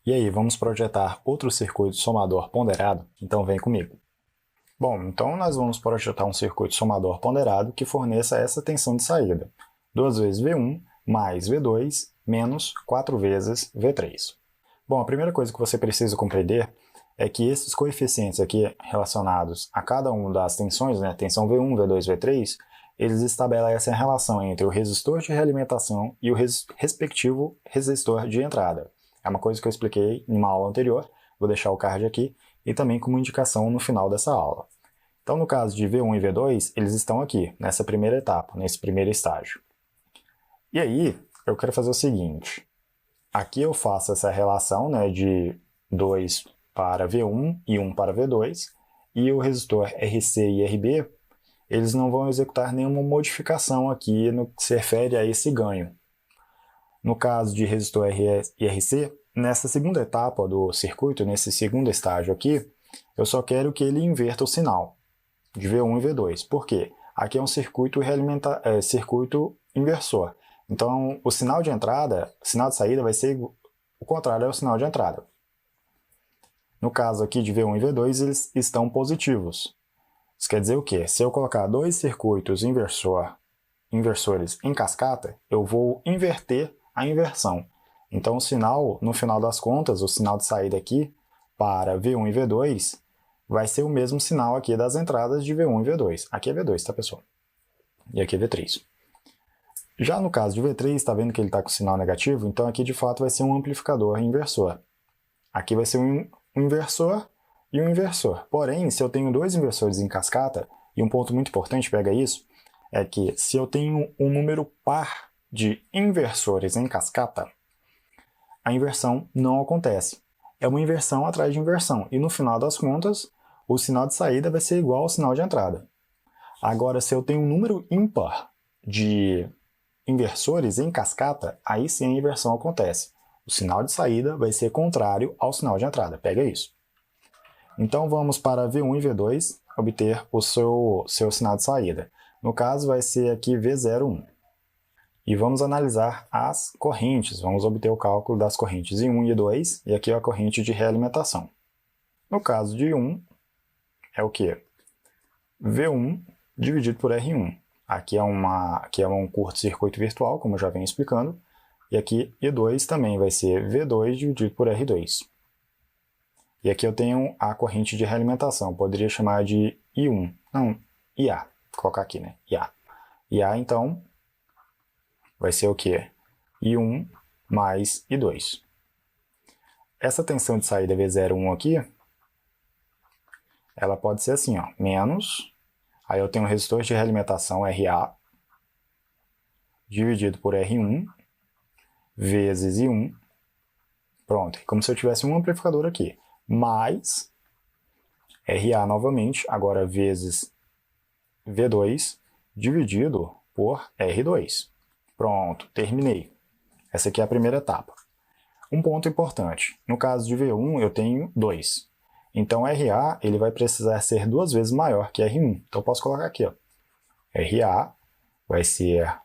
E aí, vamos projetar outro circuito somador ponderado? Então vem comigo. Bom, então nós vamos projetar um circuito somador ponderado que forneça essa tensão de saída. 2 vezes V1 mais V2 menos 4 vezes V3. Bom, a primeira coisa que você precisa compreender é que esses coeficientes aqui relacionados a cada uma das tensões, né, tensão V1, V2, V3, eles estabelecem a relação entre o resistor de realimentação e o respectivo resistor de entrada. É uma coisa que eu expliquei em uma aula anterior, vou deixar o card aqui, e também como indicação no final dessa aula. Então, no caso de V1 e V2, eles estão aqui, nessa primeira etapa, nesse primeiro estágio. E aí, eu quero fazer o seguinte. Aqui eu faço essa relação, né, de 2 para V1 e 1 para V2, e o resistor RC e RB, eles não vão executar nenhuma modificação aqui no que se refere a esse ganho. No caso de resistor RS e RC, nessa segunda etapa do circuito, nesse segundo estágio aqui, eu só quero que ele inverta o sinal de V1 e V2. Por quê? Aqui é um circuito inversor. Então, o sinal de entrada, o sinal de saída vai ser o contrário ao sinal de entrada. No caso aqui de V1 e V2, eles estão positivos. Isso quer dizer o quê? Se eu colocar dois circuitos inversores em cascata, eu vou inverter a inversão. Então, o sinal, no final das contas, o sinal de saída aqui para V1 e V2 vai ser o mesmo sinal aqui das entradas de V1 e V2. Aqui é V2, tá, pessoal? E aqui é V3. Já no caso de V3, está vendo que ele está com sinal negativo? Então, aqui de fato vai ser um amplificador inversor. Aqui vai ser um inversor e um inversor. Porém, se eu tenho dois inversores em cascata, e um ponto muito importante, pega isso, é que se eu tenho um número par de inversores em cascata, a inversão não acontece. É uma inversão atrás de inversão, e no final das contas, o sinal de saída vai ser igual ao sinal de entrada. Agora, se eu tenho um número ímpar de inversores em cascata, aí sim a inversão acontece. O sinal de saída vai ser contrário ao sinal de entrada. Pega isso. Então vamos para V1 e V2 obter o seu sinal de saída. No caso vai ser aqui V01. E vamos analisar as correntes. Vamos obter o cálculo das correntes I1 e I2 e aqui é a corrente de realimentação. No caso de I1 é o que? V1 dividido por R1. Aqui é um curto-circuito virtual, como eu já venho explicando. E aqui I2 também vai ser V2 dividido por R2. E aqui eu tenho a corrente de realimentação. Poderia chamar de I1. Não, IA. Vou colocar aqui, né? IA. IA, então, vai ser o quê? I1 mais I2. Essa tensão de saída V01 aqui, ela pode ser assim, ó, menos... Aí eu tenho um resistor de realimentação RA dividido por R1 vezes I1. Pronto, como se eu tivesse um amplificador aqui. Mais RA novamente, agora vezes V2 dividido por R2. Pronto, terminei. Essa aqui é a primeira etapa. Um ponto importante. No caso de V1 eu tenho 2. Então, RA ele vai precisar ser 2 vezes maior que R1. Então, eu posso colocar aqui, ó. RA vai ser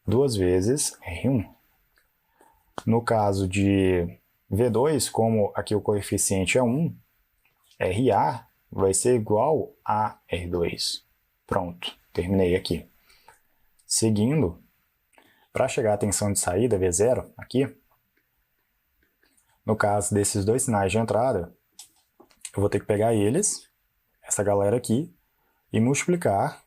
2 vezes R1. No caso de V2, como aqui o coeficiente é 1, RA vai ser igual a R2. Pronto, terminei aqui. Seguindo, para chegar à tensão de saída, V0, aqui, no caso desses dois sinais de entrada, eu vou ter que pegar eles, essa galera aqui, e multiplicar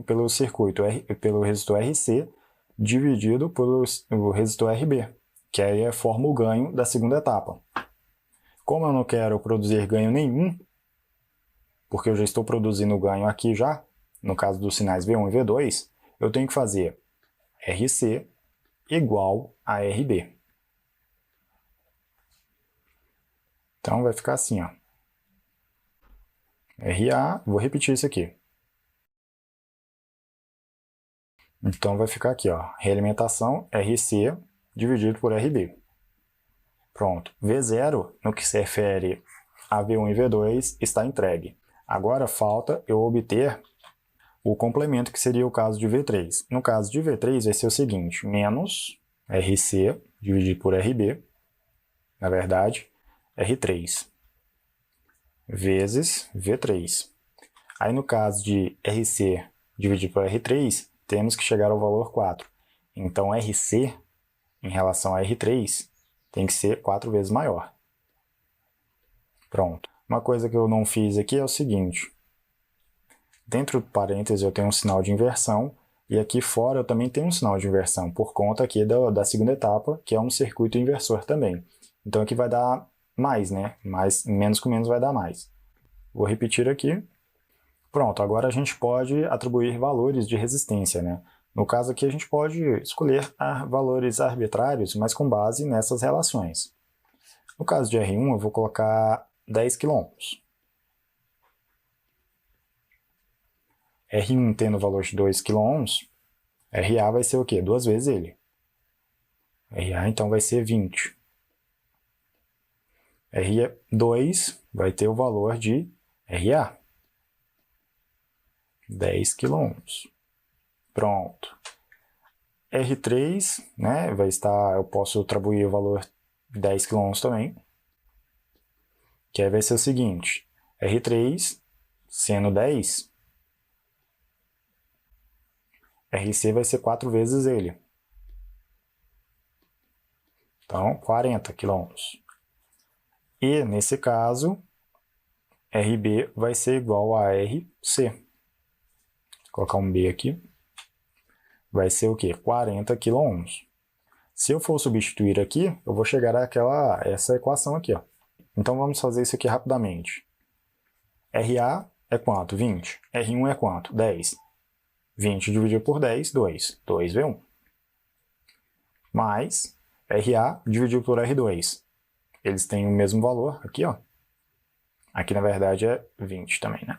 pelo circuito, pelo resistor RC, dividido pelo resistor RB, que aí forma o ganho da segunda etapa. Como eu não quero produzir ganho nenhum, porque eu já estou produzindo ganho aqui já, no caso dos sinais V1 e V2, eu tenho que fazer RC igual a RB. Então vai ficar assim, ó. RA, vou repetir isso aqui. Então vai ficar aqui, ó, realimentação RC dividido por RB. Pronto, V0, no que se refere a V1 e V2, está entregue. Agora falta eu obter o complemento, que seria o caso de V3. No caso de V3 vai ser o seguinte, menos RC dividido por RB, na verdade, R3 vezes V3. Aí no caso de RC dividido por R3, temos que chegar ao valor 4. Então RC, em relação a R3, tem que ser 4 vezes maior. Pronto. Uma coisa que eu não fiz aqui é o seguinte. Dentro do parênteses eu tenho um sinal de inversão, e aqui fora eu também tenho um sinal de inversão, por conta aqui da segunda etapa, que é um circuito inversor também. Então aqui vai dar mais, né? Menos com menos vai dar mais. Vou repetir aqui. Pronto, agora a gente pode atribuir valores de resistência, né? No caso aqui a gente pode escolher valores arbitrários, mas com base nessas relações. No caso de R1 eu vou colocar 10 kΩ. R1 tendo o valor de 2 kΩ, RA vai ser o quê? 2 vezes ele. RA então vai ser 20. R2 vai ter o valor de RA. 10 kΩ. Pronto. R3, né, vai estar, eu posso atribuir o valor 10 kΩ também. Que aí vai ser o seguinte, R3 sendo 10, RC vai ser 4 vezes ele. Então, 40 kΩ. E, nesse caso, RB vai ser igual a RC. Vou colocar um B aqui. Vai ser o quê? 40 kΩ. Se eu for substituir aqui, eu vou chegar essa equação aqui, ó. Então, vamos fazer isso aqui rapidamente. RA é quanto? 20. R1 é quanto? 10. 20 dividido por 10, 2. 2V1. Mais RA dividido por R2. Eles têm o mesmo valor aqui, ó. Aqui, na verdade, é 20 também, né?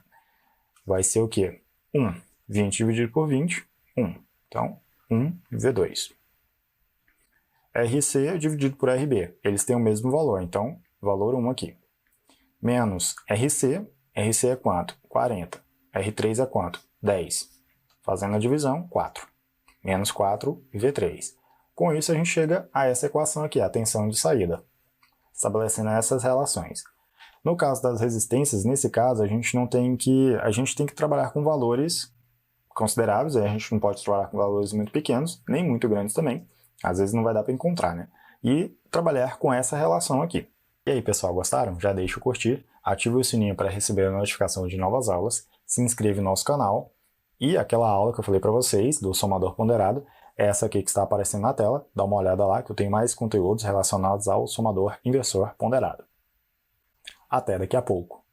Vai ser o quê? 1. 20 dividido por 20, 1. Então, 1V2. RC dividido por RB. Eles têm o mesmo valor, então, valor 1 aqui. Menos RC. RC é quanto? 40. R3 é quanto? 10. Fazendo a divisão, 4. Menos 4V3. Com isso, a gente chega a essa equação aqui, a tensão de saída. Estabelecendo essas relações. No caso das resistências, nesse caso, a gente tem que trabalhar com valores consideráveis, a gente não pode trabalhar com valores muito pequenos, nem muito grandes também, às vezes não vai dar para encontrar, né? E trabalhar com essa relação aqui. E aí, pessoal, gostaram? Já deixa o curtir, ative o sininho para receber a notificação de novas aulas, se inscreve no nosso canal, e aquela aula que eu falei para vocês, do somador ponderado, essa aqui que está aparecendo na tela, dá uma olhada lá que eu tenho mais conteúdos relacionados ao somador inversor ponderado. Até daqui a pouco!